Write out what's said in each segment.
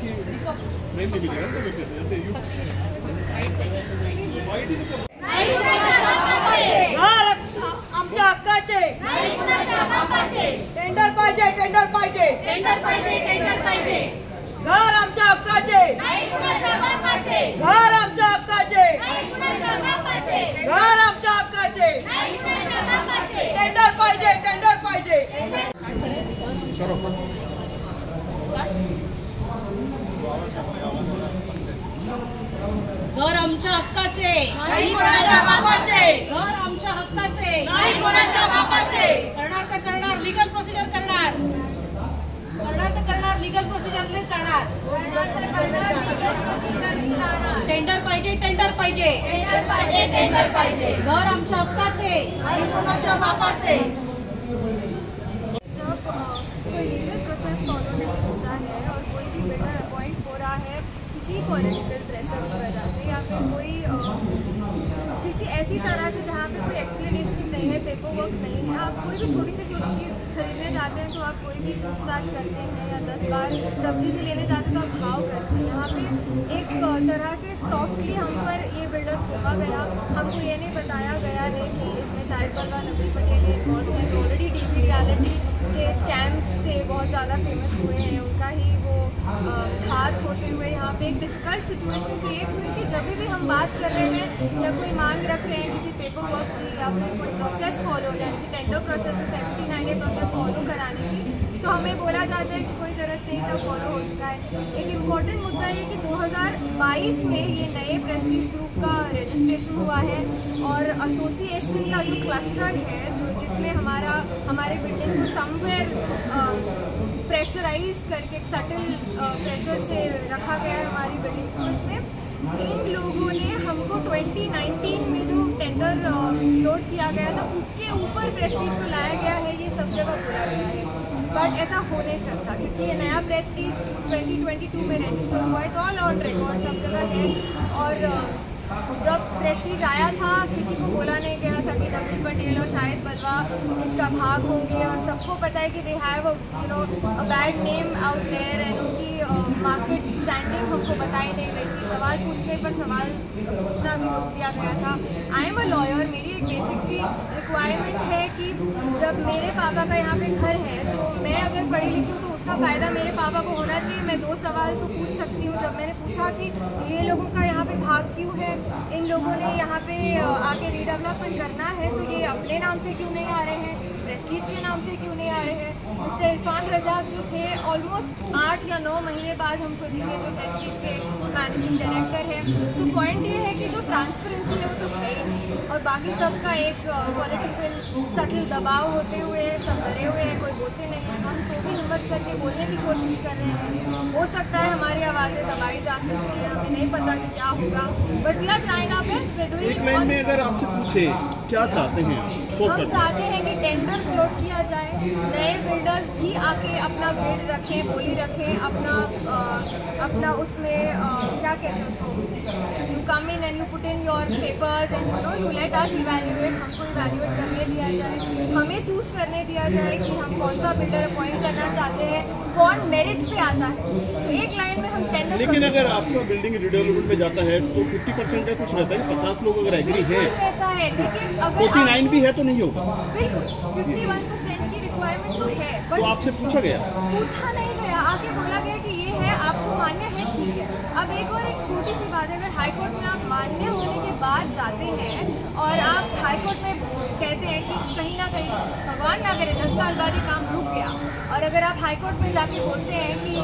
की फ्रेम नहीं मिलेगा जैसे आमच्या हक्काचे टेंडर पाहिजे, टेंडर पाहिजे, टेंडर पाहिजे, टेंडर पाहिजे. घर आमच्या हक्काचे, घर आमच्या हक्काचे, घर आमच्या हक्काचे. टेंडर पाहिजे, टेंडर पाहिजे. घर आमच्या हक्काचे, नाही कोणाच्या बापाचे. घर आमच्या हक्काचे, नाही कोणाच्या बापाचे. करणार तर करणार, लिगल प्रोसिजर करणार, करणार तर करणार, लिगल प्रोसिजरने जाणार. टेंडर पाहिजे, टेंडर पाहिजे, टेंडर पाहिजे, टेंडर पाहिजे. घर आमच्या हक्काचे, नाही कोणाच्या बापाचे. जब कोई लीगल प्रोसेस फॉलो नहीं होता है और कोई भी बिल्डर अपॉइंट हो रहा है किसी पॉलिटिकल प्रेशर की वजह से या फिर कोई किसी ऐसी तरह से जहाँ पे कोई एक्सप्लेनेशन नहीं है, पेपर वर्क नहीं है, आप कोई भी छोटी से छोटी चीज़ खरीदने जाते हैं तो आप कोई भी पूछताछ करते हैं या 10 बार सब्जी भी लेने जाते हैं तो आप भाव करते हैं. यहाँ पे एक तरह से सॉफ्टली हम पर ये बिल्डर थोपा गया. हमको ये नहीं बताया गया है कि इसमें शाहिद बलवा, नबील पटेल इन्वॉल्व हैं जो ऑलरेडी टीवी रियलिटी के स्कैम्स से बहुत ज़्यादा फेमस हुए हैं. उनका ही वो हाथ होते हुए यहाँ पे एक डिफ़िकल्ट सिचुएशन क्रिएट हुई कि जब भी हम बात कर रहे हैं या कोई मांग रख रहे हैं किसी पेपर वर्क की या फिर कोई प्रोसेस फॉलो यानी कि tender process 79A process follow कराने की, तो हमें बोला जाता है कि कोई ज़रूरत नहीं, सब फॉलो हो चुका है. एक इम्पॉर्टेंट मुद्दा ये कि 2022 में ये नए प्रेस्टीज ग्रुप का रजिस्ट्रेशन हुआ है और एसोसिएशन का जो क्लस्टर है जो जिसमें हमारे बिल्डिंग को समवेयर प्रेशराइज करके एक सटल प्रेशर से रखा गया है हमारी बिल्डिंग्स को. इसमें इन लोगों ने हमको 2019 में जो टेंडर फ्लोट किया गया था उसके ऊपर प्रेस्टीज को लाया गया है, ये सब जगह बोला गया है. बट ऐसा हो नहीं सकता क्योंकि ये नया प्रेस्टीज 2022 में रजिस्टर हुआ है. इट्स ऑल ऑन रिकॉर्ड, सब जगह है. और जब प्रेस्टीज आया था किसी को बोला नहीं गया था कि नबील पटेल और शाहिद बलवा इसका भाग होंगे और सबको पता है कि they have a bad name out there and उनकी मार्केट स्टैंडिंग हमको बताई नहीं गई थी. सवाल पूछने पर सवाल पूछना भी रोक दिया गया था. आई एम अ लॉयर, मेरी एक बेसिक सी रिक्वायरमेंट है कि जब मेरे पापा का यहाँ पे घर है तो मैं अगर पढ़ी लिखी हूँ तो उसका फ़ायदा मेरे पापा को होना चाहिए. मैं 2 सवाल तो पूछ सकती हूँ. जब मैंने पूछा कि ये लोगों का यहाँ पे भाग क्यों है, इन लोगों ने यहाँ पे आके रीडेवलपमेंट करना है तो ये अपने नाम से क्यों नहीं आ रहे हैं, प्रेस्टीज के नाम से क्यों नहीं आ रहे हैं. मिस्टर इरफान रजाक जो थे ऑलमोस्ट 8 या 9 महीने बाद हमको दिखे जो प्रेस्टीज के मैनेजिंग डायरेक्टर हैं. तो पॉइंट ये है कि जो ट्रांसपेरेंसी है वो तो है ही नहीं और बाकी सबका एक पॉलिटिकल सटल दबाव होते हुए सब डरे हुए हैं, कोई बोलते नहीं हैं. हम तो भी हिम्मत करके बोलने की कोशिश कर रहे हैं. हो सकता है हमारी आवाज़ें दबाई जा सकती है, हमें नहीं पता कि क्या होगा, but we are trying our best. एक लाइन में अगर आपसे पूछे क्या चाहते हैं हम चाहते हैं कि टेंडर फ्लोट किया जाए, नए बिल्डर्स भी आके अपना बिड रखें, बोली रखें, अपना उसमें क्या कहते हैं उसको, you come in and you put in your papers and you let us evaluate. हमको इवैल्यूएट करने दिया जाए, हमें चूज़ करने दिया जाए कि हम कौन सा बिल्डर अपॉइंट करना चाहते हैं, कौन मेरिट पे आता है. तो एक लाइन में हम टेंडर. लेकिन अगर आपका बिल्डिंग रिडेवलपमेंट में जाता है तो 50% का कुछ रहता है, 50 लोग अगर एग्री है रहता है, लेकिन अगर 49 भी है तो नहीं होगा. बिल्कुल 51% की रिक्वायरमेंट तो है. तो आपसे पूछा गया? पूछा नहीं गया, आके बोला गया कि ये है, आपको मान्य है, ठीक है. अब एक और एक छोटी सी बात है, अगर हाईकोर्ट में आप मान्य होने के बाद जाते हैं और आप हाईकोर्ट में कहते हैं कि कहीं ना कहीं भगवान ना करे 10 साल बाद ये काम रुक गया और अगर आप हाईकोर्ट में जाके बोलते हैं कि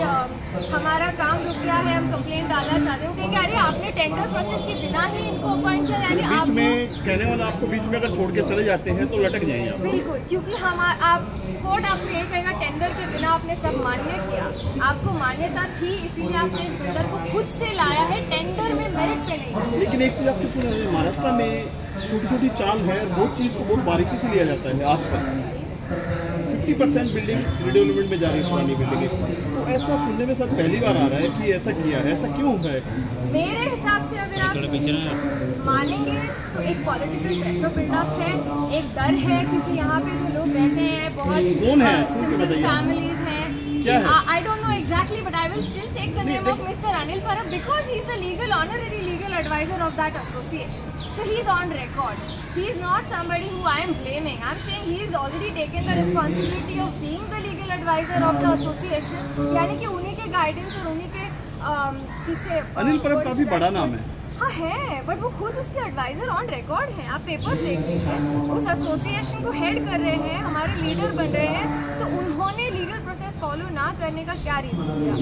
हमारा काम रुक गया है, हम कंप्लेंट डालना चाहते हैं, कहेंगे अरे आपने टेंडर प्रोसेस के बिना ही इनको अपॉइंट किया, यानी बीच में कहने वाला आपको बीच में अगर छोड़ के चले जाते हैं तो लटक जाएंगे आप. बिल्कुल, क्योंकि आप कोर्ट आपको ये कहेगा टेंडर के बिना आपने सब मान्य किया, आपको मान्यता थी इसीलिए आपने इस बिल्डर को खुद से लाया है, टेंडर में मेरिट पे नहीं. लेकिन एक चीज़ आपसे पूछना है, महाराष्ट्र में छोटी छोटी चाल है, बहुत चीज़ को बहुत बारीकी से लिया जाता है. आजकल 50% बिल्डिंग रिडेवलपमेंट में जा रही है पुरानी बिल्डिंग. तो ऐसा सुनने में सर पहली बार आ रहा है कि ऐसा किया है, ऐसा क्यों है? मेरे हिसाब से अगर आप मानेंगे तो एक पॉलिटिकल प्रेशर बिल्डअप है, एक डर है क्योंकि यहाँ पे जो लोग रहते हैं बहुत कौन है? सिंगल फैमिलीज हैं. I don't know exact Exactly, but I will still take the name of Mr. Anil Parab because he is the honorary legal advisor of that association. So he is on record. He is not somebody who I am blaming. I am saying he has already taken the responsibility of being the legal advisor of the association. यानी कि उन्हीं के guidance और उन्हीं के किसे अनिल परब काफी बड़ा नाम है। हाँ है, बट वो खुद उसके एडवाइजर ऑन रिकॉर्ड हैं। आप पेपर्स देख लीजिए, उस एसोसिएशन को हेड कर रहे हैं, हमारे लीडर बन रहे हैं, तो उन्होंने लीगल प्रोसेस फॉलो ना करने का क्या रीज़न दिया।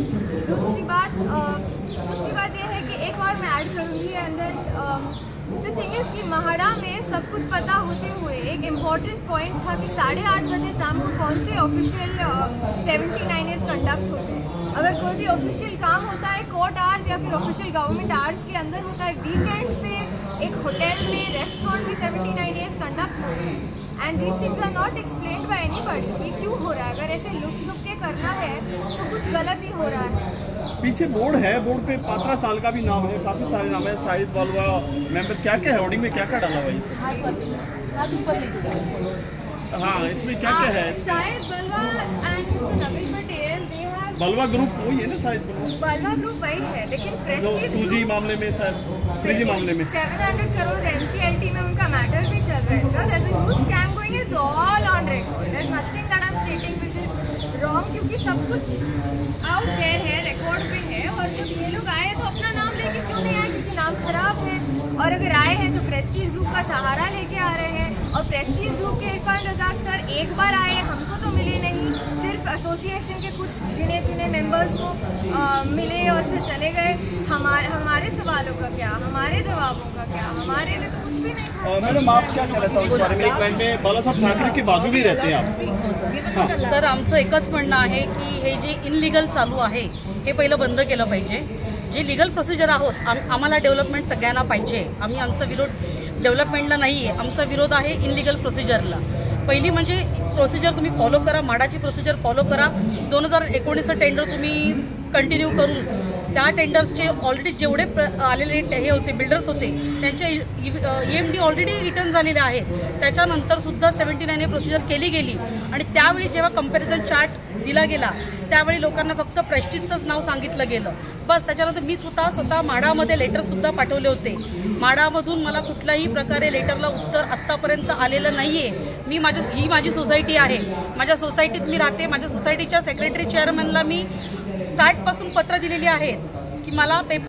दूसरी बात ये है कि एक और मैं ऐड करूँगी अंदर द थिंग इज़ कि महाड़ा में सब कुछ पता होते हुए एक इम्पॉर्टेंट पॉइंट था कि 8:30 बजे शाम को कौन से ऑफिशियल 79 कंडक्ट होते हैं। अगर कोई भी ऑफिशियल काम होता है कोर्ट आवर्स या फिर ऑफिशियल गवर्नमेंट आवर्स के अंदर होता है, वीकेंड पे एक होटल में रेस्टोरेंट में 79 डेज कंडक्ट होते हैं and these things are not explained by anybody. ये क्यों हो रहा है? अगर ऐसे लुक झुक के करना है तो कुछ गलत ही हो रहा है। पीछे बोर्ड है, बोर्ड पे पात्रा चाल का भी नाम है, काफी सारे नाम है, शाहिद बलवा मेंबर, क्या क्या है होर्डिंग में, क्या क्या डाला हुआ है? हाँ, इसमें क्या क्या है? शाहिद बलवा एंड मिस्टर नवीन पटेल, बलवा ग्रुप वही है ना? शायद बलवा ग्रुप वही है, लेकिन प्रेस्टीज 2G मामले में, शायद 3G मामले में 700 करोड़ NCLT में उनका मैटर भी चल रहा है sir. There's a huge scam going, it's all on record. There's nothing that I'm stating which is wrong, क्योंकि सब कुछ out there है, रिकॉर्ड पे है। और जब ये लोग आए तो अपना नाम लेके क्यों नहीं आए? क्योंकि नाम खराब है, और अगर आए हैं तो प्रेस्टीज ग्रुप का सहारा लेके आ रहे हैं। और प्रेस्टीज ग्रुप के इरफान रजाक सर एक बार आए, हमको तो मिले नहीं, सिर्फ एसोसिएशन के कुछ गिने चुने मेंबर्स को मिले और फिर चले गए। हमारे सवालों का क्या, हमारे जवाबों का क्या? हमारे लिए तो कुछ भी नहीं था। मैडम आप क्या कहना चाहता इस बारे में? एक लाइन में बाळासाहेब ठाकरे के बाजू भी रहते हैं आप। सर आमचं एकच म्हणणं आहे की हे जे इनलिगल चालू आहे हे पहिलं बंद केलं पाहिजे। जे लीगल प्रोसिजर आहोत आम्हाला डेव्हलपमेंट सगळ्यांना पाहिजे। आम्ही आमचा विरोध डेव्हलपमेंटला नाही आहे, आमचा विरोध आहे इनलिगल प्रोसिजरला। पहिली म्हणजे प्रोसिजर तुम्ही फॉलो करा, माडाची प्रोसिजर फॉलो करा। 2019चं टेंडर तुम्ही कंटिन्यू करून त्या टेंडर्सचे ऑलरेडी जेवढे आलेले हे होते बिल्डर्स होते त्यांचे EMD ऑलरेडी रिटर्न झालेले आहेत। त्याच्यानंतरसुद्धा 79A प्रोसिजर केली गेली आणि त्यावेळी जेव्हा कंपॅरिझन चार्ट दिला गेला त्यावेळी लोकांना फक्त प्रेस्टीजचंच नाव सांगितलं गेलं बस। त्याच्यानंतर मी स्वतः माडामध्ये लेटरसुद्धा पाठवले होते। माडामधून मला कुठल्याही प्रकारे लेटरला उत्तर आत्तापर्यंत आलेलं नाही आहे। ही माझी सोसायटी आहे, माझ्या सोसायटीत मी राहते। माझ्या सोसायटीच्या सेक्रेटरी चेअरमनला मी स्टार्टपासून पत्र दिलेली आहेत की मला पेपर